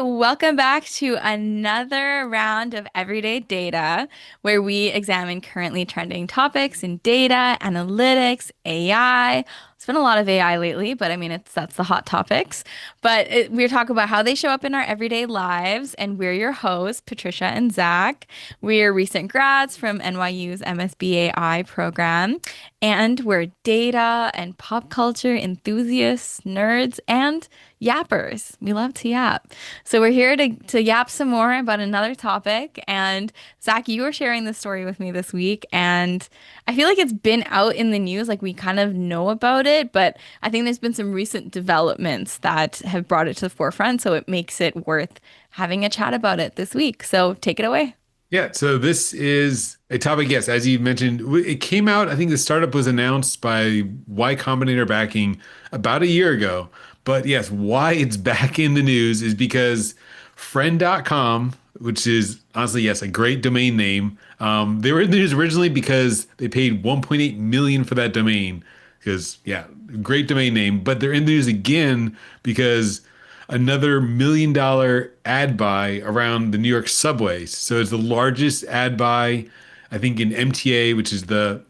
welcome back to another round of Everyday Data, where we examine currently trending topics in data, analytics, AI. It's been a lot of AI lately, but I mean, that's the hot topics. We're talking about how they show up in our everyday lives, and we're your hosts, Patricia and Zach. We're recent grads from NYU's MSBAI program, and we're data and pop culture enthusiasts, nerds, and yappers. We love to yap. So we're here to yap some more about another topic. And Zach, you were sharing this story with me this week, and I feel like it's been out in the news, like we kind of know about it, but I think there's been some recent developments that have brought it to the forefront, so it makes it worth having a chat about it this week. So take it away. Yeah, so this is a topic, yes, as you mentioned, it came out, I think the startup was announced by Y Combinator backing about a year ago. But yes, why it's back in the news is because friend.com, which is honestly, yes, a great domain name. They were in the news originally because they paid 1.8 million for that domain. Because yeah, great domain name, but they're in the news again because another $1 million ad buy around the New York subways. So it's the largest ad buy, I think, in MTA, which is the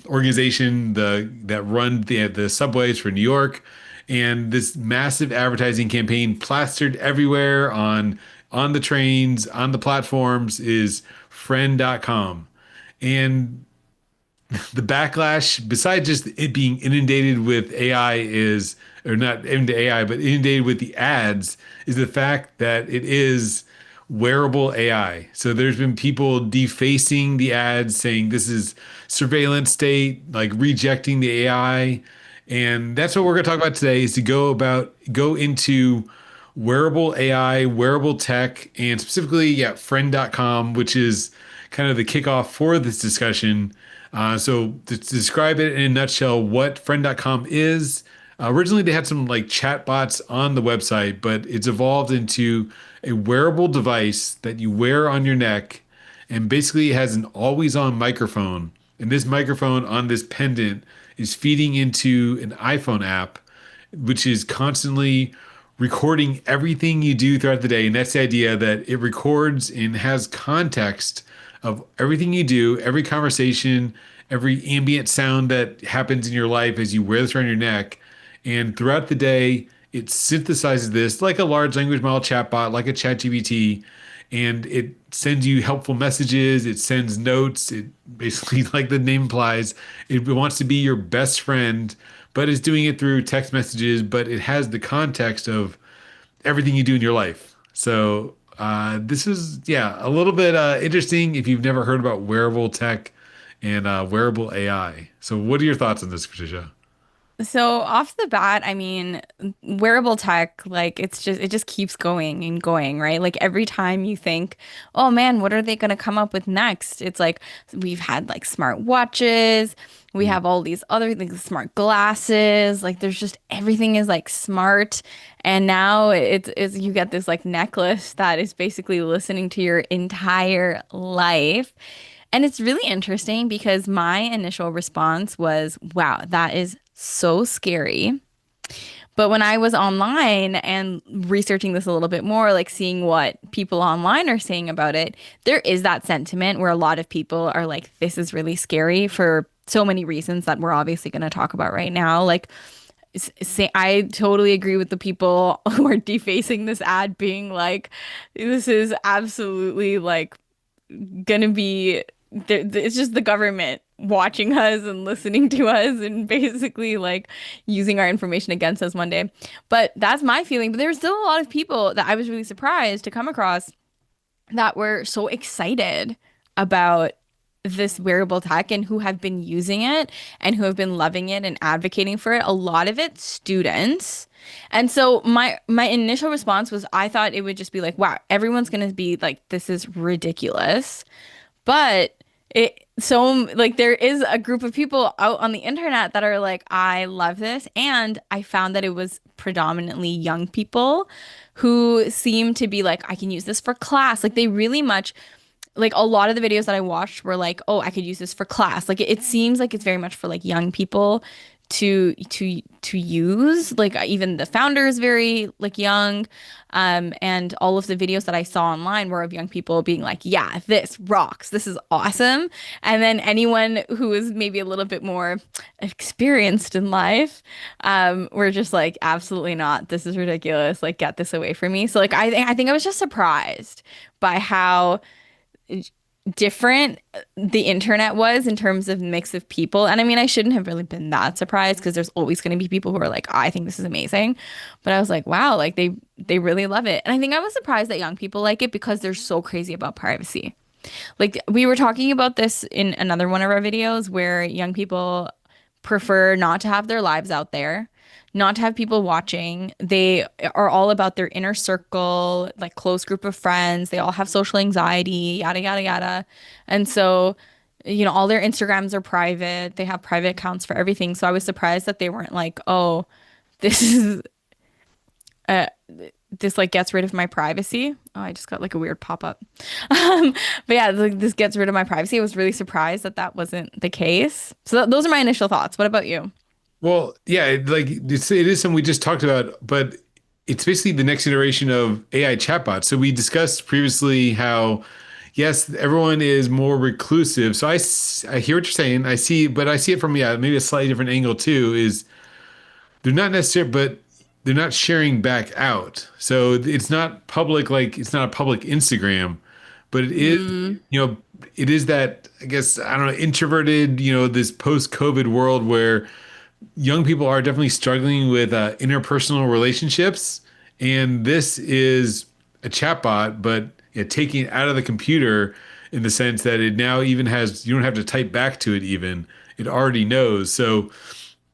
organization that run the subways for New York. And this massive advertising campaign plastered everywhere on the trains, on the platforms is friend.com. And the backlash, besides just it being inundated with AI, is, or not into AI, but inundated with the ads, is the fact that it is wearable AI. So there's been people defacing the ads, saying this is surveillance state, like rejecting the AI. And that's what we're going to talk about today, is to go into wearable AI, wearable tech, and specifically, yeah, friend.com, which is kind of the kickoff for this discussion. So to describe it in a nutshell, what friend.com is, originally they had some like chat bots on the website, but it's evolved into a wearable device that you wear on your neck, and basically it has an always on microphone. And this microphone on this pendant is feeding into an iPhone app, which is constantly recording everything you do throughout the day. And that's the idea, that it records and has context of everything you do, every conversation, every ambient sound that happens in your life as you wear this around your neck. And throughout the day, it synthesizes this like a large language model chatbot, like a ChatGPT, and it sends you helpful messages. It sends notes. It basically, like the name implies, it wants to be your best friend, but it's doing it through text messages, but it has the context of everything you do in your life. So this is, yeah, a little bit interesting if you've never heard about wearable tech and wearable AI. So what are your thoughts on this, Patricia? So off the bat, I mean, wearable tech, like it just keeps going and going, right? Like every time you think, oh man, what are they going to come up with next? It's like we've had like smart watches, we have all these other things, smart glasses, like there's just everything is like smart. And now it's you get this like necklace that is basically listening to your entire life. And it's really interesting because my initial response was, wow, that is so scary. But when I was online and researching this a little bit more, like seeing what people online are saying about it, there is that sentiment where a lot of people are like, this is really scary for so many reasons that we're obviously going to talk about right now. Like, say, I totally agree with the people who are defacing this ad, being like, this is absolutely like gonna be it's just the government watching us and listening to us and basically like using our information against us one day. But that's my feeling. But there were still a lot of people that I was really surprised to come across that were so excited about this wearable tech and who have been using it and who have been loving it and advocating for it. A lot of it students. And so my initial response was I thought it would just be like, wow, everyone's gonna be like, this is ridiculous. But like there is a group of people out on the internet that are like, I love this. And I found that it was predominantly young people who seem to be like, I can use this for class. Like they really much like a lot of the videos that I watched were like, oh, I could use this for class. Like it seems like it's very much for like young people to use. Like even the founder is very like young, and all of the videos that I saw online were of young people being like, "Yeah, this rocks. This is awesome." And then anyone who is maybe a little bit more experienced in life, were just like, "Absolutely not. This is ridiculous. Like, get this away from me." So like I think I was just surprised by how different the internet was in terms of mix of people. And I mean, I shouldn't have really been that surprised because there's always going to be people who are like, I think this is amazing. But I was like, wow, like they really love it. And I think I was surprised that young people like it because they're so crazy about privacy. Like we were talking about this in another one of our videos where young people prefer not to have their lives out there, not to have people watching. They are all about their inner circle, like close group of friends. They all have social anxiety, yada, yada, yada. And so, all their Instagrams are private. They have private accounts for everything. So I was surprised that they weren't like, oh, this is uh this like gets rid of my privacy. Oh, I just got like a weird pop-up. Um, but yeah, like, this gets rid of my privacy. I was really surprised that that wasn't the case. So those are my initial thoughts. What about you? Well, yeah, like it is something we just talked about, but it's basically the next iteration of AI chatbots. So we discussed previously how, yes, everyone is more reclusive. So I hear what you're saying. I see, but I see it from, yeah, maybe a slightly different angle too, is they're not necessarily, but they're not sharing back out. So it's not public, like it's not a public Instagram, but it is, Mm, you know, it is that, I guess, I don't know, introverted, this post-COVID world where young people are definitely struggling with interpersonal relationships, and this is a chatbot, but taking it out of the computer in the sense that it now even has you don't have to type back to it even it already knows. So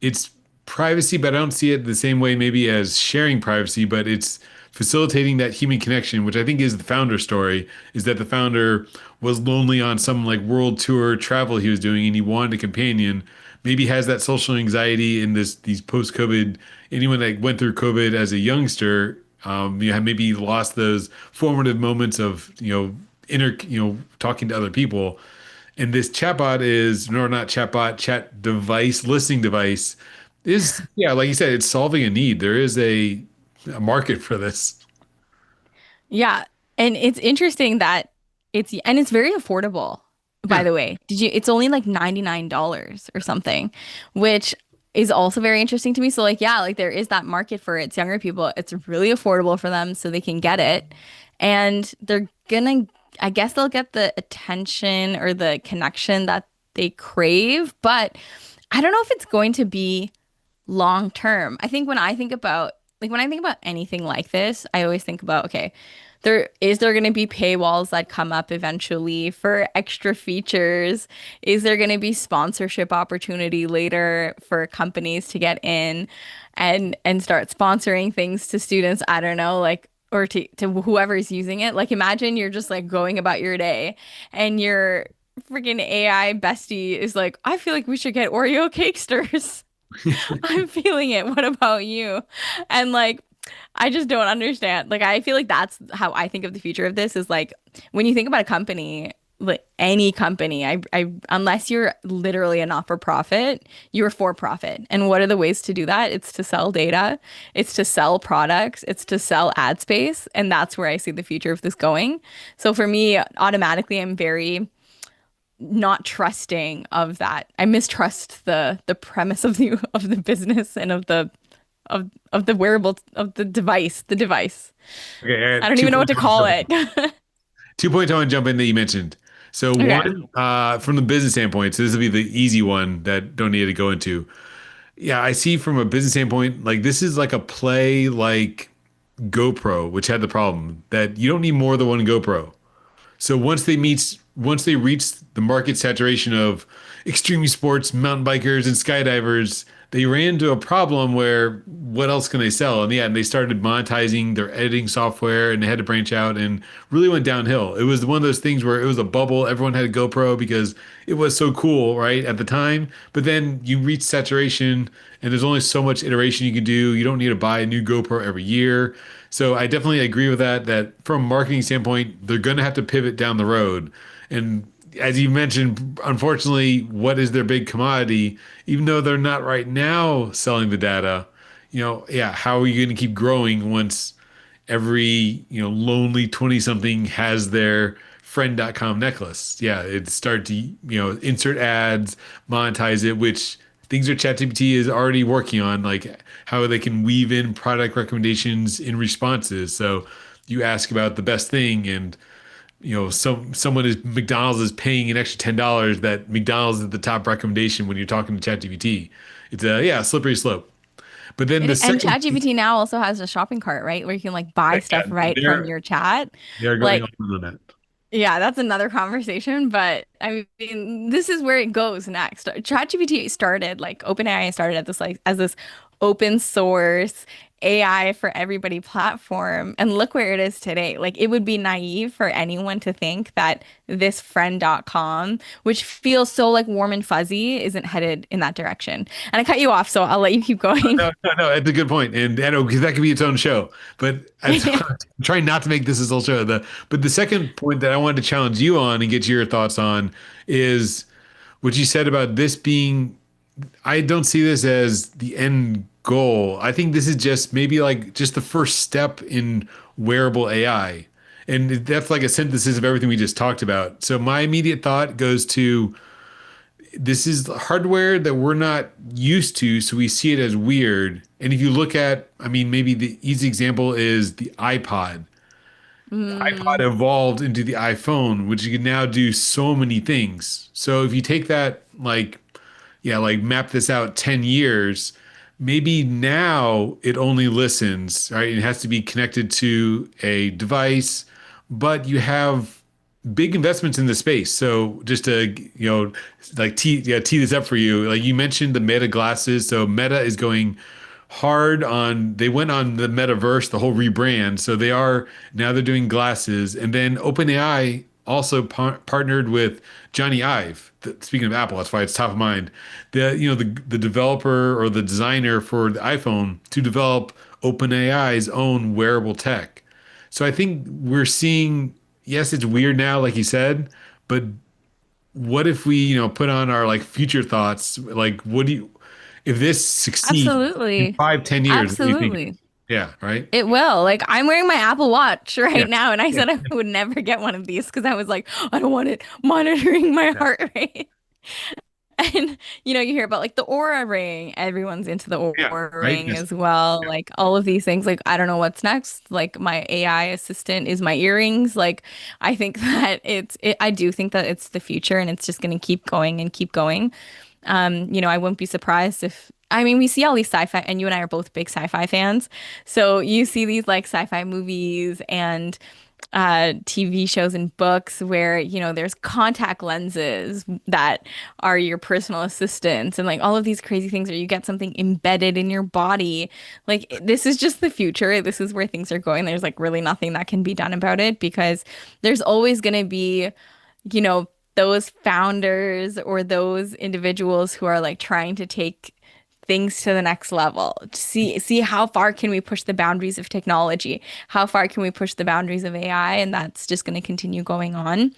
it's privacy, but I don't see it the same way maybe as sharing privacy, but it's facilitating that human connection, which I think is the founder story, is that the founder was lonely on some like world tour travel he was doing and he wanted a companion. Maybe has that social anxiety in these post-COVID, anyone that went through COVID as a youngster, have maybe lost those formative moments of, talking to other people. And this chatbot is, no, not chatbot, chat device, listening device is, yeah, like you said, it's solving a need. There is a market for this. yeah. And it's interesting that it's very affordable, by Yeah. the way. It's only like $99 or something, which is also very interesting to me. So like, yeah, like there is that market for it. It's younger people. It's really affordable for them so they can get it. And I guess they'll get the attention or the connection that they crave, but I don't know if it's going to be long term. I think when I think about anything like this, I always think about, okay, there going to be paywalls that come up eventually for extra features? Is there going to be sponsorship opportunity later for companies to get in and start sponsoring things to students? I don't know, like or to whoever's using it. Like imagine you're just like going about your day and your freaking AI bestie is like, I feel like we should get Oreo cakesters. I'm feeling it. What about you? And like, I just don't understand. Like, I feel like that's how I think of the future of this is like when you think about a company, like any company, unless you're literally a not-for-profit, you're for profit. And what are the ways to do that? It's to sell data, it's to sell products, it's to sell ad space. And that's where I see the future of this going. So for me, automatically, I'm very not trusting of that. I mistrust the premise of the business and of the wearable of the device, the device. Okay, I I got don't two even know what points to I want to call jump it. in. 2 points I want to jump in that you mentioned. So Okay. one, from the business standpoint, so this will be the easy one that don't need to go into. Yeah, I see from a business standpoint, like this is like a play like GoPro, which had the problem that you don't need more than one GoPro. So once they reach the market saturation of extreme sports, mountain bikers, and skydivers, they ran into a problem where what else can they sell? And yeah, and they started monetizing their editing software and they had to branch out and really went downhill. It was one of those things where it was a bubble. Everyone had a GoPro because it was so cool, right, at the time. But then you reach saturation and there's only so much iteration you can do. You don't need to buy a new GoPro every year. So I definitely agree with that, that from a marketing standpoint, they're going to have to pivot down the road. And as you mentioned, unfortunately, what is their big commodity? Even though they're not right now selling the data, yeah, how are you going to keep growing once every, lonely 20 something has their friend.com necklace? Yeah, it start to, insert ads, monetize it, which things that ChatGPT is already working on, like how they can weave in product recommendations in responses. So you ask about the best thing and someone is McDonald's is paying an extra $10 that McDonald's is the top recommendation when you're talking to ChatGPT. It's a yeah, slippery slope. But then the And second piece, ChatGPT now also has a shopping cart, right? Where you can like buy yeah, stuff right from they're your chat. they're going Like, on that. yeah, that's another conversation, but I mean, this is where it goes next. ChatGPT started, like OpenAI started at this like as this open source AI for everybody platform, and look where it is today. Like it would be naive for anyone to think that this friend.com, which feels so like warm and fuzzy, isn't headed in that direction. And I cut you off, so I'll let you keep going. No, no, no, it's a good point, and I know because that could be its own show. But I'm trying not to make this its whole show. But the second point that I wanted to challenge you on and get your thoughts on is what you said about this being. I don't see this as the end goal. I think this is just maybe like just the first step in wearable AI. And that's like a synthesis of everything we just talked about. So my immediate thought goes to this is hardware that we're not used to, so we see it as weird. And if you look at, I mean, maybe the easy example is the iPod. The iPod Mm, evolved into the iPhone, which you can now do so many things. So if you take that, like, yeah, like map this out 10 years, maybe now it only listens, right? It has to be connected to a device, but you have big investments in the space. So just to, like tee this up for you, like you mentioned the Meta glasses. So Meta is going hard on, they went on the metaverse, the whole rebrand. So they are now they're doing glasses. And then OpenAI also partnered with Johnny Ive. Speaking of Apple, that's why it's top of mind. The developer or the designer for the iPhone to develop OpenAI's own wearable tech. So I think we're seeing, yes, it's weird now, like you said, but what if we, put on our like future thoughts? Like, what do you, if this succeeds in absolutely. 5, 10 years, what do you think? Absolutely. Yeah, right. It will. Like I'm wearing my Apple Watch Yeah, right now, and I yeah, said I would never get one of these because I was like, I don't want it monitoring my yeah, heart rate. And you hear about like the Aura ring. Everyone's into the yeah, Aura right. ring Yes, as well. yeah. Like all of these things. Like I don't know what's next. Like my AI assistant is my earrings. Like I think that I do think that it's the future, and it's just going to keep going and keep going. I wouldn't be surprised if, I mean, we see all these sci-fi, and you and I are both big sci-fi fans. So you see these like sci-fi movies and TV shows and books where, there's contact lenses that are your personal assistants and like all of these crazy things where you get something embedded in your body. Like this is just the future. This is where things are going. There's like really nothing that can be done about it because there's always going to be you know, those founders or those individuals who are like trying to take things to the next level. See how far can we push the boundaries of technology? How far can we push the boundaries of AI? And that's just going to continue going on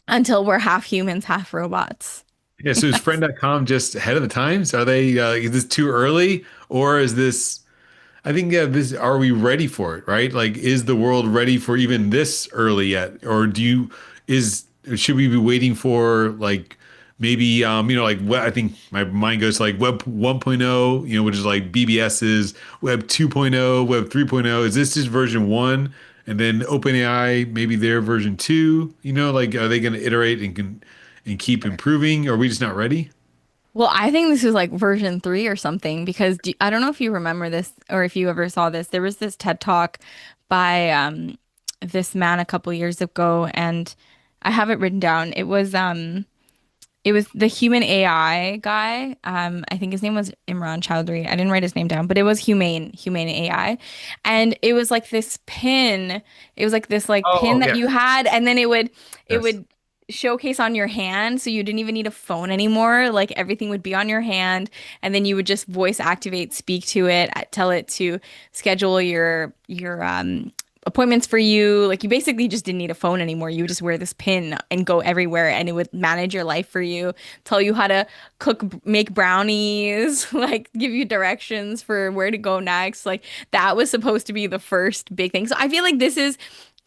until we're half humans, half robots. Yeah, so is friend.com just ahead of the times? Are they, is this too early or is this, I think, yeah, this, are we ready for it, right? Like, is the world ready for even this early yet? Or should we be waiting for like maybe, like I think my mind goes to like Web 1.0, which is like BBS's, Web 2.0, Web 3.0. Is this just version one? And then OpenAI, maybe their version two, like, are they going to iterate and keep improving? Or are we just not ready? Well, I think this is like version 3 or something because I don't know if you remember this or if you ever saw this. There was this TED Talk by this man a couple years ago, and I have it written down. It was the human AI guy. I think his name was Imran Chowdhury. I didn't write his name down, but it was humane AI. And it was like this pin. It was like this like pin Oh, that yeah. you had, and then it Yes. would showcase on your hand, so you didn't even need a phone anymore. Like everything would be on your hand, and then you would just voice activate, speak to it, tell it to schedule your appointments for you. Like you basically just didn't need a phone anymore. You would just wear this pin and go everywhere and it would manage your life for you, tell you how to cook, make brownies, like give you directions for where to go next. Like that was supposed to be the first big thing. So I feel like this is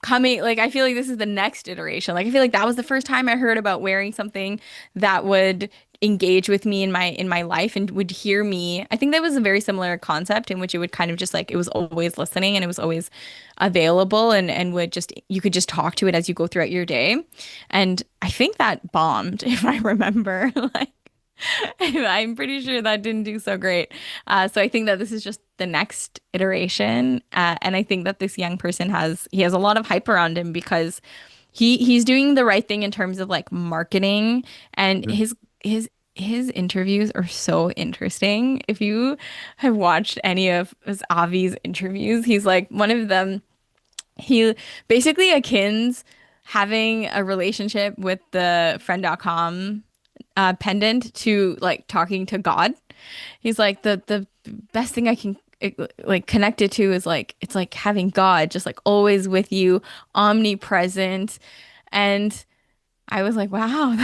coming, like I feel like this is the next iteration. Like I feel like that was the first time I heard about wearing something that would engage with me in my life and would hear me. I think that was a very similar concept in which it would kind of just like it was always listening and it was always available and would just you could just talk to it as you go throughout your day. And I think that bombed if I remember. Like I'm pretty sure that didn't do so great. So I think that this is just the next iteration, and I think that this young person he has a lot of hype around him because he's doing the right thing in terms of like marketing, and his interviews are so interesting. If you have watched any of Avi's interviews, he's like one of them. He basically akins having a relationship with the friend.com pendant to like talking to God. He's like the best thing I can like connect it to is like it's like having God just like always with you, omnipresent. And I was like, wow,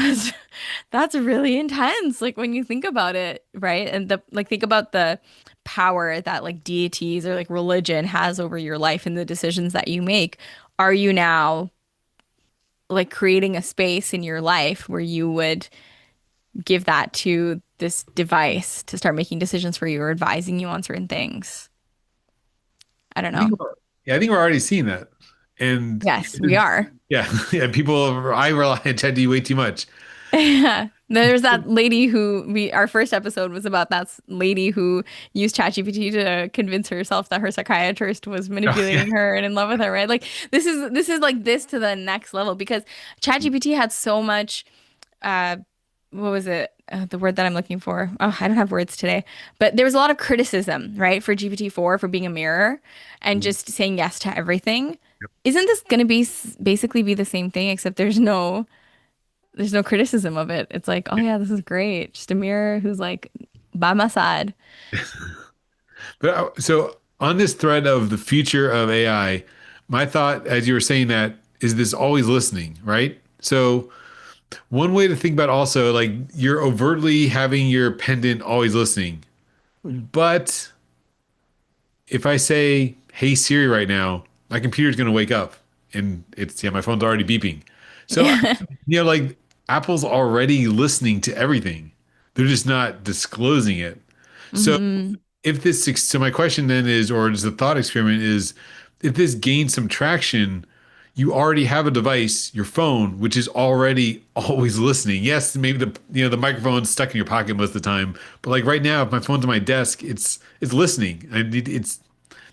that's really intense. Like when you think about it, right? And the like think about the power that like deities or like religion has over your life and the decisions that you make. Are you now like creating a space in your life where you would give that to this device to start making decisions for you or advising you on certain things? I don't I think know. yeah, I think we're already seeing that. And Yes, we are. yeah, yeah, people I rely on ChatGPT way too much. Yeah. There's that lady who our first episode was about that lady who used ChatGPT to convince herself that her psychiatrist was Oh, yeah. manipulating her and in love with her, right? Like this is like this to the next level because ChatGPT had so much what was it? The word that I'm looking for. Oh, I don't have words today. But there was a lot of criticism, right, for GPT-4 for being a mirror and just saying yes to everything. Isn't this going to be basically be the same thing except there's no criticism of it. It's like, oh yeah, this is great. Just a mirror who's like by my side. But so on this thread of the future of AI, my thought as you were saying that is this always listening, right? So one way to think about also like you're overtly having your pendant always listening. But if I say, "Hey Siri" right now, my computer's going to wake up and it's yeah, my phone's already beeping. So Yeah. like Apple's already listening to everything. They're just not disclosing it. So hmm if this so my question then is or just the thought experiment is if this gains some traction, you already have a device, your phone, which is already always listening. Yes, maybe the microphone's stuck in your pocket most of the time, but like right now, if my phone's on my desk, it's listening. And it's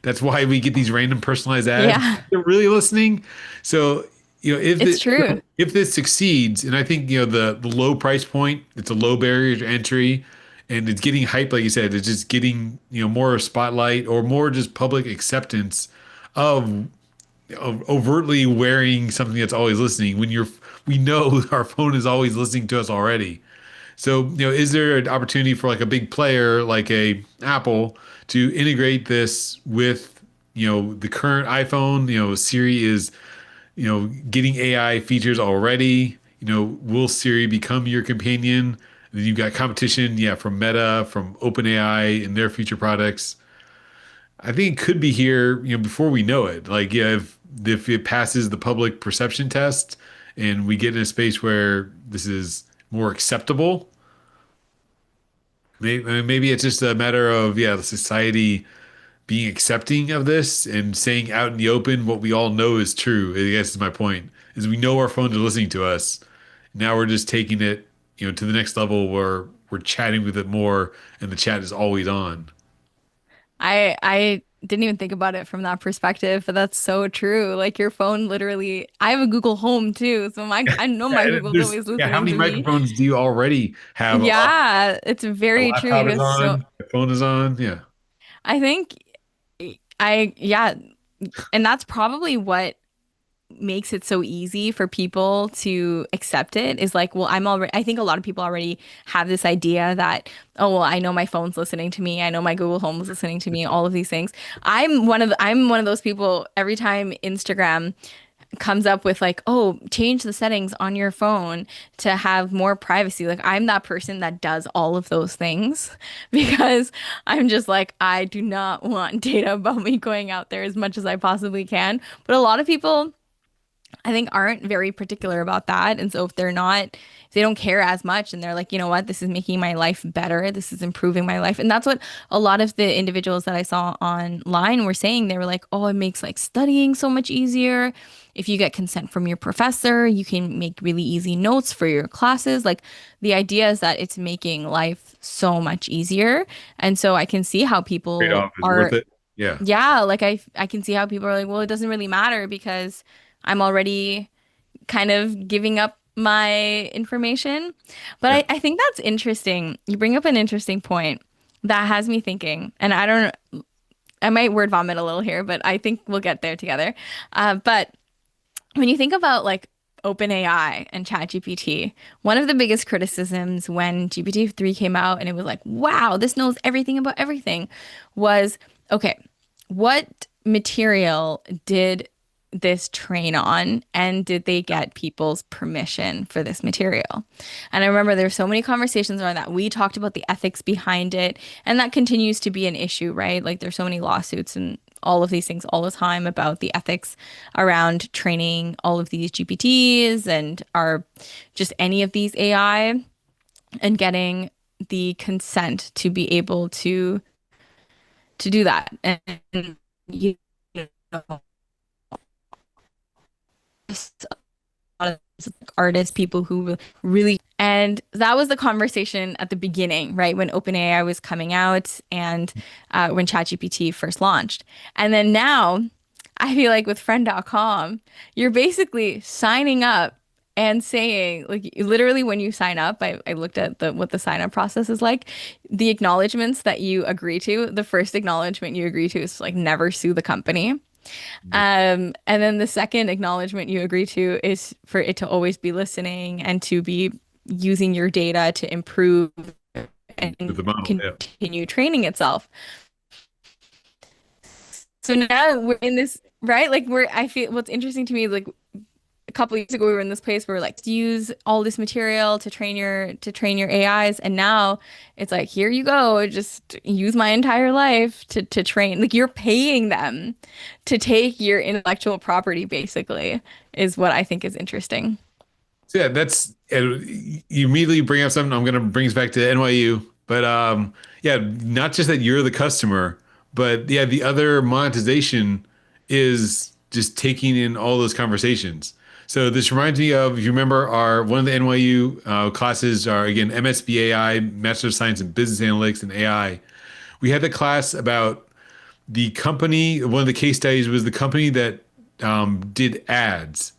that's why we get these random personalized ads. Yeah, They're really listening. So, it's true. if this succeeds, and I think, the low price point, it's a low barrier to entry, and it's getting hype, like you said, it's just getting, more spotlight or more just public acceptance of, overtly wearing something that's always listening when we know our phone is always listening to us already. So, is there an opportunity for like a big player like a Apple to integrate this with, the current iPhone? Siri is, getting AI features already. Will Siri become your companion? And then you've got competition, yeah, from Meta, from OpenAI and their future products. I think it could be here, before we know it. Like, yeah, if it passes the public perception test and we get in a space where this is more acceptable. Maybe it's just a matter of, yeah, the society being accepting of this and saying out in the open what we all know is true. I guess is my point, is we know our phones are listening to us. Now we're just taking it, to the next level where we're chatting with it more and the chat is always on. I didn't even think about it from that perspective, but that's so true. Like your phone literally, I have a Google Home too, so my I know Yeah, my and Google's there's always yeah, how listening many to me. microphones do you already have up? Yeah, it's The very true. laptop You is have so on, the phone is on. Yeah. I think yeah, and that's probably what makes it so easy for people to accept it is like, well, I think a lot of people already have this idea that, oh, well, I know my phone's listening to me. I know my Google Home is listening to me, all of these things. I'm one of those people every time Instagram comes up with like, oh, change the settings on your phone to have more privacy. Like I'm that person that does all of those things because I'm just like, I do not want data about me going out there as much as I possibly can. But a lot of people I think aren't very particular about that. And so if they don't care as much and they're like, you know what, this is making my life better. This is improving my life. And that's what a lot of the individuals that I saw online were saying. They were like, oh, it makes like studying so much easier. If you get consent from your professor, you can make really easy notes for your classes. Like the idea is that it's making life so much easier. And so I can see how people Trade-off is worth are it. Yeah. yeah, like I can see how people are like, well, it doesn't really matter because I'm already kind of giving up my information. But Yeah. I think that's interesting. You bring up an interesting point that has me thinking, and I might word vomit a little here, but I think we'll get there together. But when you think about like OpenAI and ChatGPT, one of the biggest criticisms when GPT-3 came out and it was like, wow, this knows everything about everything, was okay, what material did this train on and did they get people's permission for this material? And I remember there's so many conversations around that. We talked about the ethics behind it, and that continues to be an issue, right? Like there's so many lawsuits and all of these things all the time about the ethics around training all of these GPTs and are just any of these AI and getting the consent to be able to do that. And you know, artists, people who really, and that was the conversation at the beginning, right? When OpenAI was coming out and when ChatGPT first launched. And then now, I feel like with friend.com, you're basically signing up and saying, like, literally when you sign up, I looked at what the sign up process is like. The acknowledgements that you agree to, the first acknowledgement you agree to is like never sue the company. And then the second acknowledgement you agree to is for it to always be listening and to be using your data to improve With and the model. Yeah. continue training itself. So now we're in this, right? Like I feel what's interesting to me is like a couple of years ago we were in this place where like use all this material to train your AIs, and now it's like here you go, just use my entire life to train. Like you're paying them to take your intellectual property, basically, is what I think is interesting. So yeah, that's you immediately bring up something I'm gonna bring us back to NYU. But yeah, not just that you're the customer, but yeah, the other monetization is just taking in all those conversations. So this reminds me of, if you remember, our one of the NYU classes are again MSBAI, Master of Science in Business Analytics and AI. We had the class about the company. One of the case studies was the company that did ads.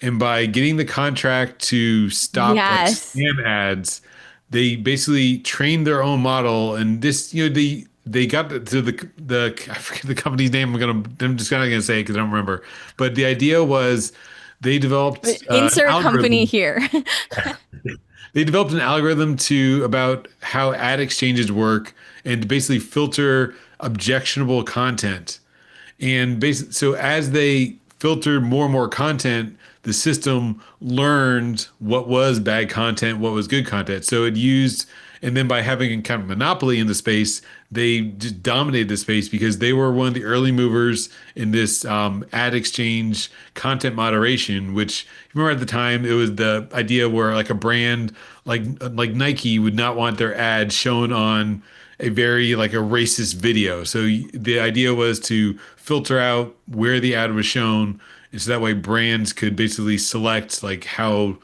And by getting the contract to stop like Yes. spam ads, they basically trained their own model. And this, they got to the I forget the company's name. I'm just kind of gonna say it because I don't remember. But the idea was they developed an Insert company algorithm. here. They developed an algorithm to about how ad exchanges work and to basically filter objectionable content. And basically, so as they filtered more and more content, the system learned what was bad content, what was good content. So it used, and then by having a kind of monopoly in the space, they just dominated the space because they were one of the early movers in this ad exchange content moderation. Which, remember at the time, it was the idea where like a brand like Nike would not want their ad shown on a very like a racist video. So the idea was to filter out where the ad was shown, and so that way brands could basically select like how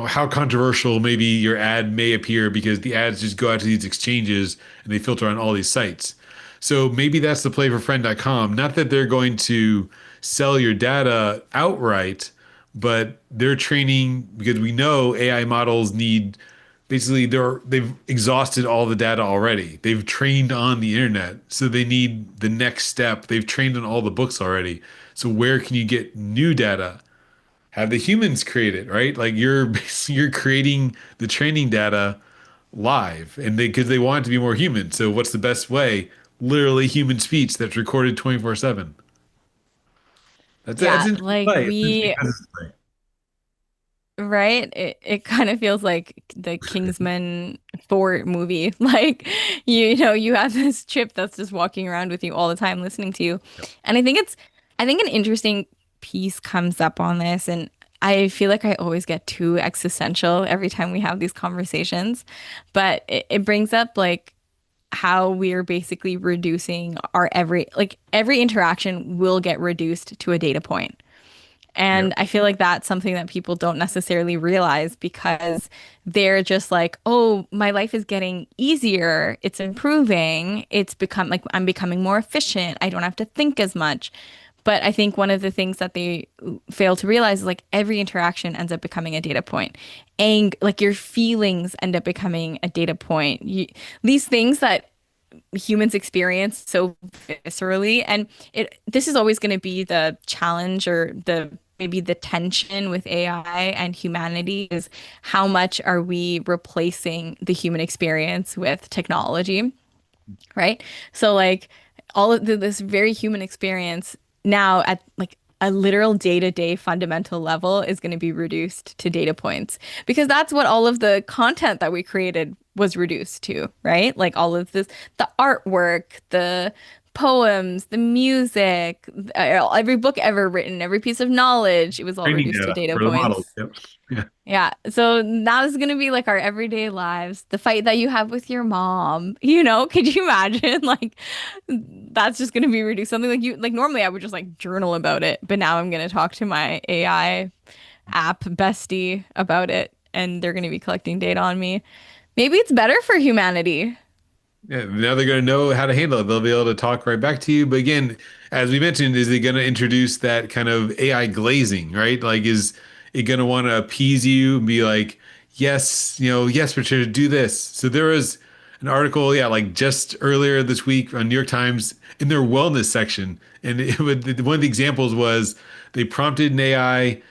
how controversial maybe your ad may appear because the ads just go out to these exchanges and they filter on all these sites. So maybe that's the play for friend.com. Not that they're going to sell your data outright, but they're training because we know AI models need basically they've exhausted all the data already. They've trained on the internet, so they need the next step. They've trained on all the books already. So where can you get new data? Have the humans create it, right? Like you're creating the training data live, and they because they want it to be more human. So what's the best way? Literally human speech that's recorded 24/7. That's Yeah, interesting like play. It's interesting we business play. right? It kind of feels like the Kingsman 4 movie. Like you know, you have this chip that's just walking around with you all the time listening to you. Yep. And I think an interesting piece comes up on this, and I feel like I always get too existential every time we have these conversations. But it brings up like how we are basically reducing our every interaction will get reduced to a data point. Yep. And I feel like that's something that people don't necessarily realize because they're just like, oh, my life is getting easier. It's improving. It's become like I'm becoming more efficient. I don't have to think as much. But I think one of the things that they fail to realize is like every interaction ends up becoming a data point. And like your feelings end up becoming a data point. These things that humans experience so viscerally, and it this is always going to be the challenge or the maybe the tension with AI and humanity is how much are we replacing the human experience with technology, right? So like this very human experience now at like a literal day-to-day fundamental level is going to be reduced to data points because that's what all of the content that we created was reduced to, right? Like all of this, the artwork, the poems, the music, every book ever written, every piece of knowledge, it was all Training reduced to data data for the models. points. Yep. Yeah. Yeah. So that is going to be like our everyday lives. The fight that you have with your mom, you know, could you imagine? Like that's just going to be reduced. Something like you, like normally I would just like journal about it, but now I'm going to talk to my AI app bestie about it and they're going to be collecting data on me. Maybe it's better for humanity. Yeah, now they're going to know how to handle it. They'll be able to talk right back to you. But again, as we mentioned, is it going to introduce that kind of AI glazing, right? Like, is it going to want to appease you and be like, yes, yes, Richard, do this. So there was an article, yeah, like just earlier this week on New York Times in their wellness section. And one of the examples was they prompted an AI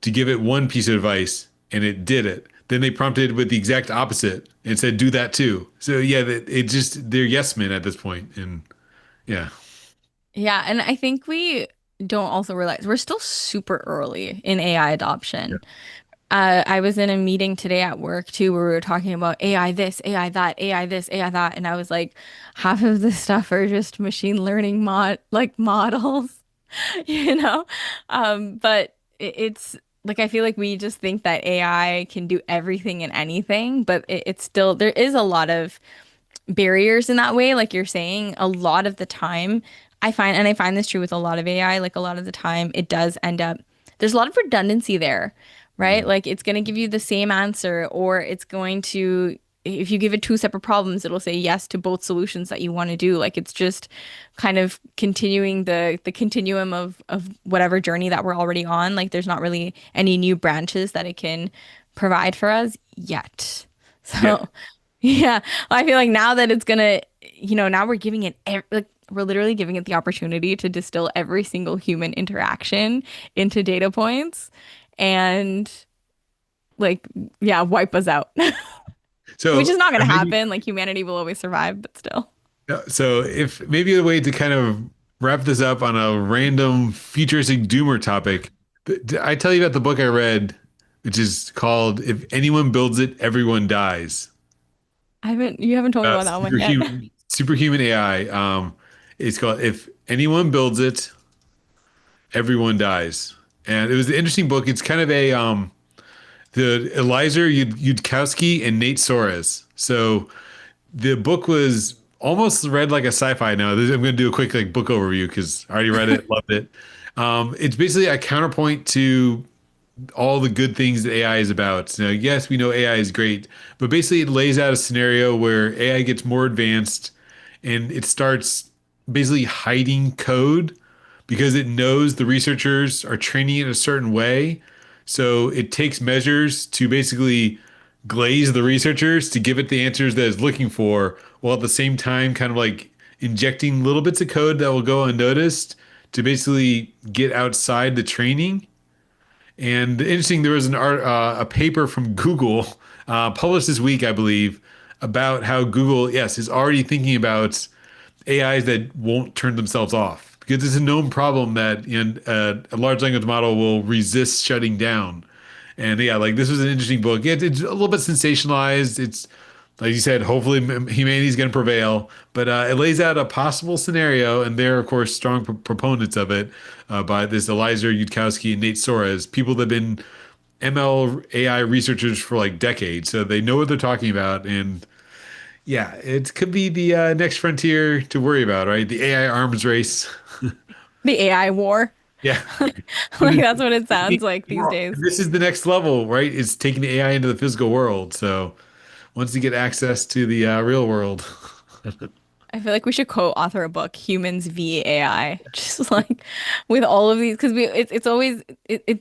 to give it one piece of advice and it did it. Then they prompted with the exact opposite and said, do that too. So yeah, it just, they're yes men at this point. And yeah. Yeah, and I think we don't also realize we're still super early in AI Yeah. adoption. I was in a meeting today at work too, where we were talking about AI this, AI that, AI this, AI that, and I was like, half of this stuff are just machine learning models, you know? But it's like I feel like we just think that AI can do everything and anything, but it's still there is a lot of barriers in that way, like you're saying, a lot of the time I find this true with a lot of AI, like a lot of the time it does end up there's a lot of redundancy there, right? Mhm. Like it's going to give you the same answer or it's going to if you give it two separate problems, it'll say yes to both solutions that you want to do. Like it's just kind of continuing the continuum of whatever journey that we're already on. Like there's not really any new branches that it can provide for us yet. Yet. So yeah, I feel like now that it's gonna, you know, now we're giving it, like, we're literally giving it the opportunity to distill every single human interaction into data points and, like, yeah, wipe us out, which So is not gonna maybe, happen. Like, humanity will always survive, but still. so if maybe a way to kind of wrap this up on a random futuristic doomer topic, I tell you about the book I read, which is called "If Anyone Builds It, Everyone Dies." You haven't told me about that one yet. Superhuman AI. It's called "If Anyone Builds It, Everyone Dies." And it was an interesting book. It's kind of a the Eliezer Yudkowsky and Nate Soares. So the book was almost read like a sci-fi. Now I'm going to do a quick like book overview because I already read it, loved it. It's basically a counterpoint to all the good things that AI is about. Now, yes, we know AI is great, but basically it lays out a scenario where AI gets more advanced and it starts basically hiding code because it knows the researchers are training it a certain way. So it takes measures to basically glaze the researchers to give it the answers that it's looking for, while at the same time kind of like injecting little bits of code that will go unnoticed to basically get outside the training. And interesting, there was a paper from Google published this week, I believe, about how Google, yes, is already thinking about AIs that won't turn themselves off because it's a known problem that a large language model will resist shutting down. And yeah, like this was an interesting book. It's a little bit sensationalized. It's like you said, hopefully humanity's going to prevail, but it lays out a possible scenario, and they're of course strong proponents of it by this Eliza Yudkowsky and Nate Soares, people that have been ML AI researchers for like decades, so they know what they're talking about. And yeah, it could be the next frontier to worry about, right? The AI arms race. The AI war. Yeah. Like that's what it sounds like these days. This is the next level, right? It's taking the AI into the physical world. So once you get access to the real world, I feel like we should co-author a book, Humans v AI, just like with all of these, because it's always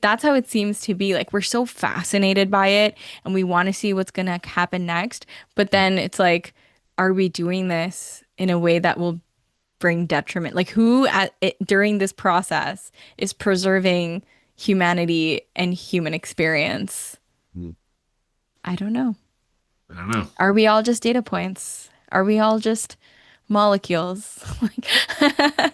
that's how it seems to be. Like we're so fascinated by it, and we want to see what's gonna happen next. But then it's like, are we doing this in a way that will bring detriment? Like who at it during this process is preserving humanity and human experience? Hmm. I don't know. I don't know. Are we all just data points? Are we all just molecules? Like,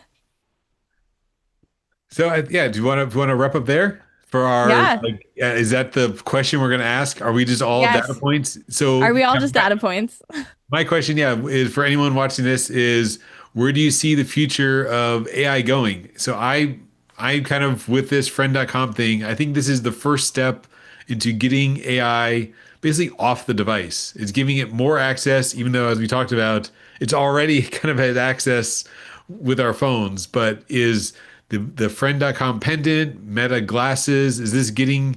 So yeah, do you want to wrap up there for our yeah, like? Is that the question we're going to ask? Are we just all data yes. points? Are So we all just data points? my question, yeah, is for anyone watching this is where do you see the future of AI going? So I kind of with this friend.com thing, I think this is the first step into getting AI basically off the device. It's giving it more access, even though as we talked about, it's already kind of has access with our phones, but is the friend.com pendant, Meta glasses, is this getting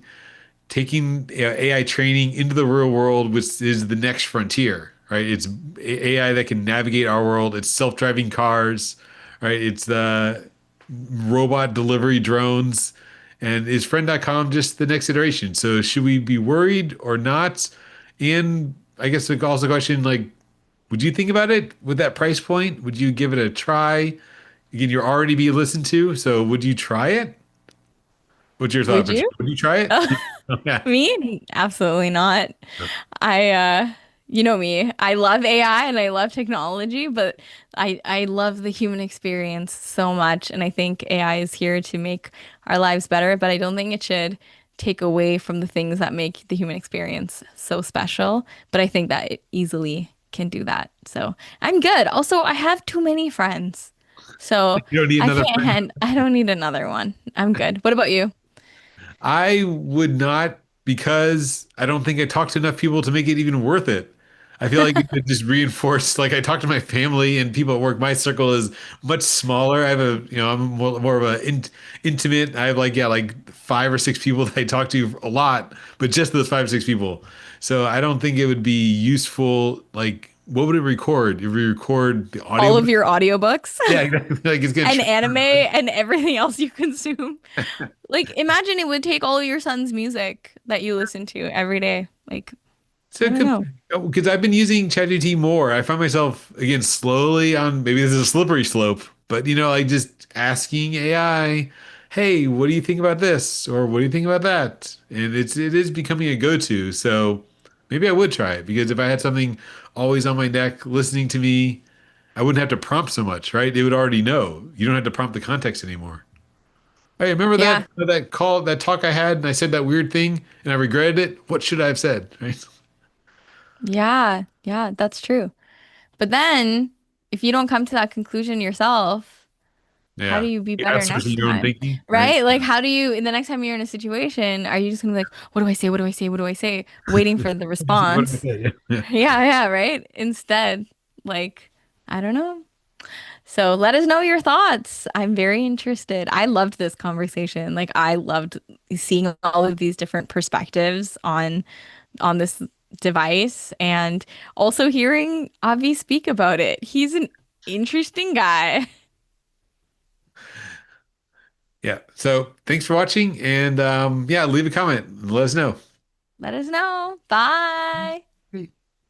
taking AI training into the real world, which is the next frontier, right? It's AI that can navigate our world. It's self-driving cars, right? It's the robot delivery drones. And is friend.com just the next iteration? So should we be worried or not? And I guess also a question like, would you think about it with that price point? Would you give it a try? Again, you're already being listened to, so would you try it? What's your thought, Would Patricia? you? Would you try it? Yeah. Me? Absolutely not. I you know me. I love AI and I love technology, but I love the human experience so much, and I think AI is here to make our lives better, but I don't think it should take away from the things that make the human experience so special, but I think that it easily can do that. So, I'm good. Also, I have too many friends. So, You don't need I another can't friend. hand I don't need another one. I'm good. What about you? I would not because I don't think I talked to enough people to make it even worth it. I feel like it could just reinforce, like I talk to my family and people at work. My circle is much smaller. I have I'm more of a intimate. I have like, yeah, like 5 or 6 people that I talk to a lot, but just those 5 or 6 people. So I don't think it would be useful. Like, what would it record? If we record the audio, All of your audiobooks yeah, exactly. Like it's gonna and transfer. anime and everything else you consume. Like, imagine it would take all of your son's music that you listen to every day. Like, So I don't know. because I've been using ChatGPT more, I find myself again slowly on maybe this is a slippery slope, but like just asking AI, "Hey, what do you think about this?" or "What do you think about that?" And it is becoming a go-to. So maybe I would try it because if I had something always on my neck listening to me, I wouldn't have to prompt so much, right? It would already know. You don't have to prompt the context anymore. Hey, remember Yeah. that talk I had, and I said that weird thing, and I regretted it. What should I have said? Right? Yeah. Yeah, that's true. But then if you don't come to that conclusion yourself, how do Yeah. you be You're better outsourcing next your own time? thinking, right? Right? Like, how do you, in the next time you're in a situation, are you just gonna be like, what do I say? What do I say? What do I say? Waiting for the What did I response. say? Yeah. Yeah, yeah, right? Instead, like, I don't know. So let us know your thoughts. I'm very interested. I loved this conversation. Like I loved seeing all of these different perspectives on this device and also hearing Avi speak about it. He's an interesting guy. Yeah. So thanks for watching, and yeah, leave a comment. Let us know. Let us know. Bye.